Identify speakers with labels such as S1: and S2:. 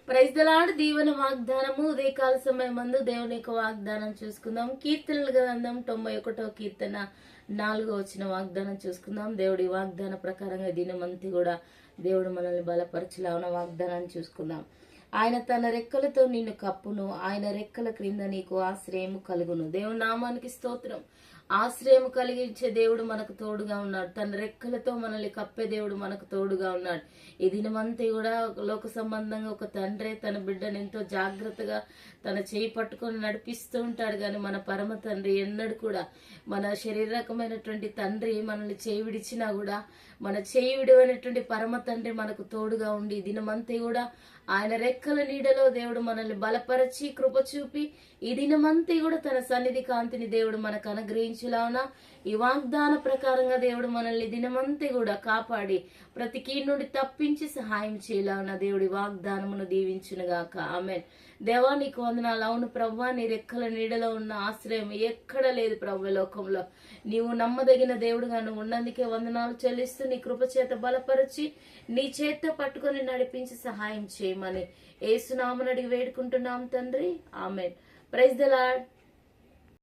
S1: Praise the lord. దీవెన వాగ్దానము ఉదయకాల సమయం మందు దేవుని యొక్క వాగ్దానం చూసుకుందాం. కీర్తనల గ్రంథం 91వ కీర్తన 4వ వచన వాగ్దానం చూసుకుందాం. దేవుడి వాగ్దాన ప్రకారంగా దినమంతి కూడా దేవుడు మనల్ని బలపరచులావున వాగ్దానాన్ని చూసుకుందాం. ఆయన తన రెక్కలతో నిన్ను కప్పును, ఆయన రెక్కల క్రింద నీకు ఆశ్రయము కలుగును. దేవుని నామానికి స్తోత్రం. ఆశ్రయం కలిగించే దేవుడు మనకు తోడుగా ఉన్నాడు. తన రెక్కలతో మనల్ని కప్పే దేవుడు మనకు తోడుగా ఉన్నాడు. ఈ దినమంతా కూడా లోక సంబంధంగా ఒక తండ్రి తన బిడ్డను ఎంతో జాగ్రత్తగా తన చేయి పట్టుకొని నడిపిస్తూ ఉంటాడు. కానీ మన పరమ తండ్రి ఎన్నడూ కూడా మన శరీరకమైనటువంటి తండ్రి మనల్ని చేయి విడిచినా కూడా మన చేయి విడవైనటువంటి పరమ తండ్రి మనకు తోడుగా ఉండి దినమంతా కూడా ఆయన రెక్కల నీడలో దేవుడు మనల్ని బలపరచి కృప చూపి ఈ దినమంతా కూడా తన సన్నిధి కాంతిని దేవుడు మనకు అనుగ్రహించులావున ఈ వాగ్దాన ప్రకారంగా దేవుడు మనల్ని దినమంతా కూడా కాపాడి ప్రతి కీడు నుండి తప్పించి సహాయం చేయలావున దేవుడి వాగ్దానమును దీవించునుగాక. ఆమేన్. దేవా నీకు వందనాలు. అవును ప్రభువా, నీ రెక్కల నీడలో ఉన్న ఆశ్రయం ఎక్కడ లేదు ప్రభు లోకంలో. నీవు నమ్మదగిన దేవుడుగా నువ్వు ఉన్నందుకే వందనాలు చెల్లిస్తూ నీ కృప చేత బలపరిచి నీ చేత్తో పట్టుకొని నడిపించి సహాయం చేయమని యేసునామమున అడిగి వేడుకుంటున్నాం తండ్రి. ఆమేన్. Praise the lord.